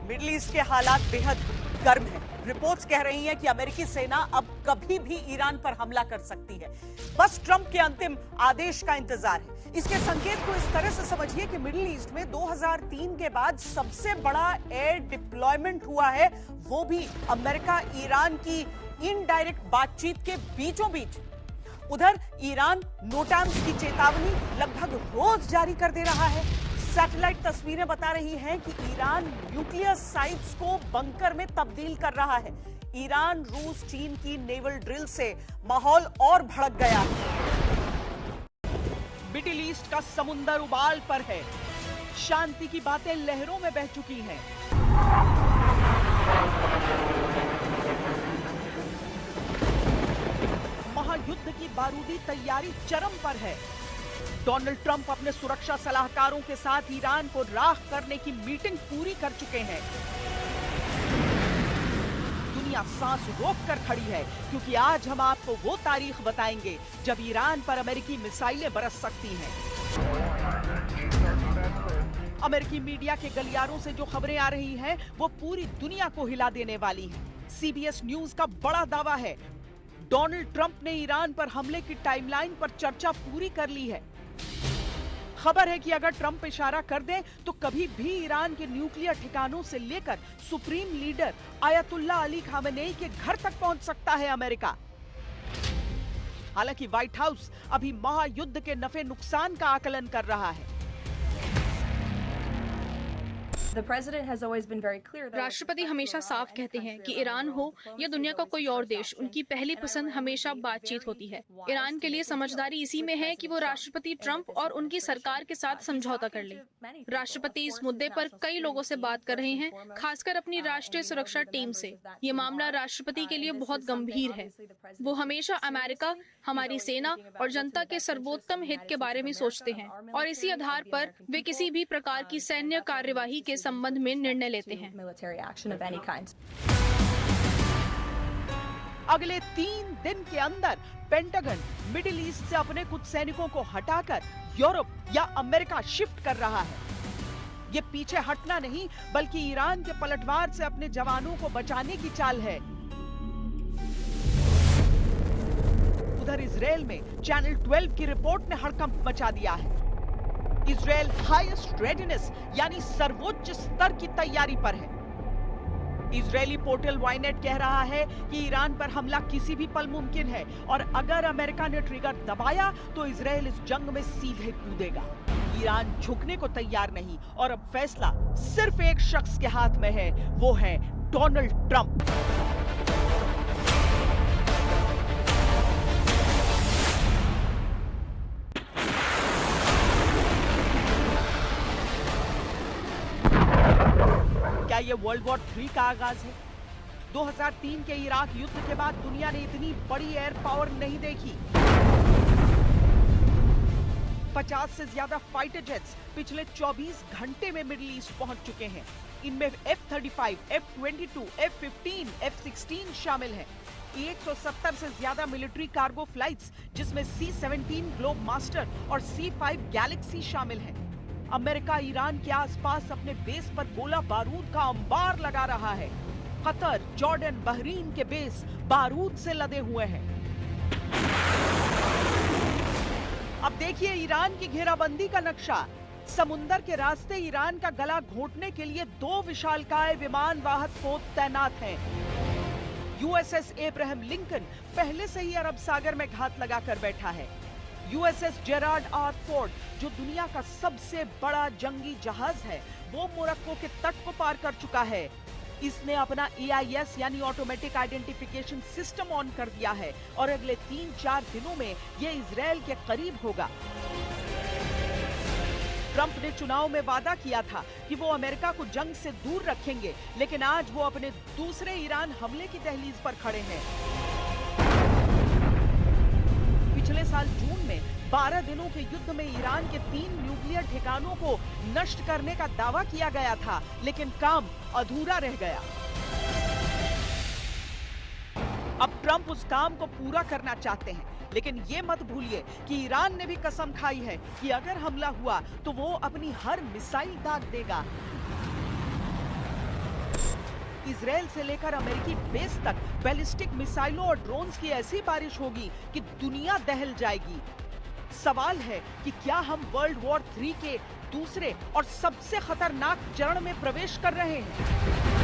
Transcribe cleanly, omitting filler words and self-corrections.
Middle east के हालात बेहद गर्म हैं। रिपोर्ट्स कह रही हैं कि अमेरिकी सेना अब कभी भी ईरान पर हमला कर सकती है। बस ट्रंप के अंतिम आदेश का इंतजार है। इसके संकेत को इस तरह से समझिए कि मिडिल ईस्ट में 2003 के बाद सबसे बड़ा एयर डिप्लॉयमेंट हुआ है, वो भी अमेरिका ईरान की इनडायरेक्ट बातचीत के बीचों बीच। उधर ईरान नोटैम्स की चेतावनी लगभग रोज जारी कर दे रहा है। सैटेलाइट तस्वीरें बता रही हैं कि ईरान न्यूक्लियर साइट्स को बंकर में तब्दील कर रहा है। ईरान, रूस, चीन की नेवल ड्रिल से माहौल और भड़क गया है। मिडिल ईस्ट का समुंदर उबाल पर है। शांति की बातें लहरों में बह चुकी हैं। महायुद्ध की बारूदी तैयारी चरम पर है। डोनाल्ड ट्रंप अपने सुरक्षा सलाहकारों के साथ ईरान को राख करने की मीटिंग पूरी कर चुके हैं। दुनिया सांस रोक कर खड़ी है, क्योंकि आज हम आपको वो तारीख बताएंगे जब ईरान पर अमेरिकी मिसाइलें बरस सकती हैं। अमेरिकी मीडिया के गलियारों से जो खबरें आ रही हैं, वो पूरी दुनिया को हिला देने वाली हैं। सीबीएस न्यूज का बड़ा दावा है, डोनाल्ड ट्रंप ने ईरान पर हमले की टाइमलाइन पर चर्चा पूरी कर ली है। खबर है कि अगर ट्रंप इशारा कर दें तो कभी भी ईरान के न्यूक्लियर ठिकानों से लेकर supreme leader ayatollah Ali Khamenei के घर तक पहुंच सकता है अमेरिका। हालांकि व्हाइट हाउस अभी महायुद्ध के नफे नुकसान का आकलन कर रहा है। राष्ट्रपति हमेशा साफ कहते हैं कि ईरान हो या दुनिया का कोई और देश, उनकी पहली पसंद हमेशा बातचीत होती है। ईरान के लिए समझदारी इसी में है कि वो राष्ट्रपति ट्रंप और उनकी सरकार के साथ समझौता कर ले। राष्ट्रपति इस मुद्दे पर कई लोगों से बात कर रहे हैं, खासकर अपनी राष्ट्रीय सुरक्षा टीम से। ये मामला राष्ट्रपति के लिए बहुत गंभीर है। वो हमेशा अमेरिका, हमारी सेना और जनता के सर्वोत्तम हित के बारे में सोचते हैं और इसी आधार पर वे किसी भी प्रकार की सैन्य कार्यवाही के संबंध में निर्णय लेते हैं। अगले 3 दिन के अंदर पेंटागन मिडिल ईस्ट से अपने कुछ सैनिकों को हटाकर यूरोप या अमेरिका शिफ्ट कर रहा है। ये पीछे हटना नहीं, बल्कि ईरान के पलटवार से अपने जवानों को बचाने की चाल है। उधर इजरायल में चैनल 12 की रिपोर्ट ने हड़कंप मचा दिया है। इजरायल हाईएस्ट रेडीनेस यानी सर्वोच्च स्तर की तैयारी पर है। इजरायली पोर्टल वाइनेट कह रहा है कि ईरान पर हमला किसी भी पल मुमकिन है और अगर अमेरिका ने ट्रिगर दबाया तो इजरायल इस जंग में सीधे कूदेगा। ईरान झुकने को तैयार नहीं और अब फैसला सिर्फ एक शख्स के हाथ में है, वो है डोनाल्ड ट्रंप। क्या ये वर्ल्ड वॉर 3 का आगाज है? 2003 के इराक युद्ध के बाद दुनिया ने इतनी बड़ी एयर पावर नहीं देखी। 50 से ज्यादा फाइटर जेट्स पिछले 24 घंटे में मिडिल ईस्ट पहुंच चुके हैं। इनमें F-35, F-22, F-15, F-16 शामिल हैं। 170 से ज्यादा मिलिट्री कार्गो फ्लाइट्स, जिसमें C-17 ग्लोब मास्टर और C-5 गैलेक्सी शामिल हैं। अमेरिका ईरान के आसपास अपने बेस पर गोला बारूद का अंबार लगा रहा है। कतर, जॉर्डन, बहरीन के बेस बारूद से लदे हुए हैं। अब देखिए ईरान की घेराबंदी का नक्शा। समुंदर के रास्ते ईरान का गला घोंटने के लिए 2 विशालकाय विमान वाहक पोत तैनात हैं। यूएसएस एब्राहम लिंकन पहले से ही अरब सागर में घात लगाकर बैठा है। यूएसएस जेरार्ड आर फोर्ड, जो दुनिया का सबसे बड़ा जंगी जहाज है, वो मोरक्को के तट को पार कर चुका है। इसने अपना AIS यानी ऑटोमेटिक आइडेंटिफिकेशन सिस्टम ऑन कर दिया है और अगले 3-4 दिनों में ये इजरायल के करीब होगा। ट्रंप ने चुनाव में वादा किया था कि वो अमेरिका को जंग से दूर रखेंगे, लेकिन आज वो अपने दूसरे ईरान हमले की दहलीज पर खड़े हैं। पिछले साल जून में 12 दिनों के युद्ध में ईरान के 3 न्यूक्लियर ठिकानों को नष्ट करने का दावा किया गया था, लेकिन काम अधूरा रह गया। अब ट्रंप उस काम को पूरा करना चाहते हैं, लेकिन ये मत भूलिए कि ईरान ने भी कसम खाई है कि अगर हमला हुआ तो वो अपनी हर मिसाइल दाग देगा। इजराइल से लेकर अमेरिकी बेस तक बैलिस्टिक मिसाइलों और ड्रोन्स की ऐसी बारिश होगी कि दुनिया दहल जाएगी। सवाल है कि क्या हम वर्ल्ड वॉर 3 के दूसरे और सबसे खतरनाक चरण में प्रवेश कर रहे हैं?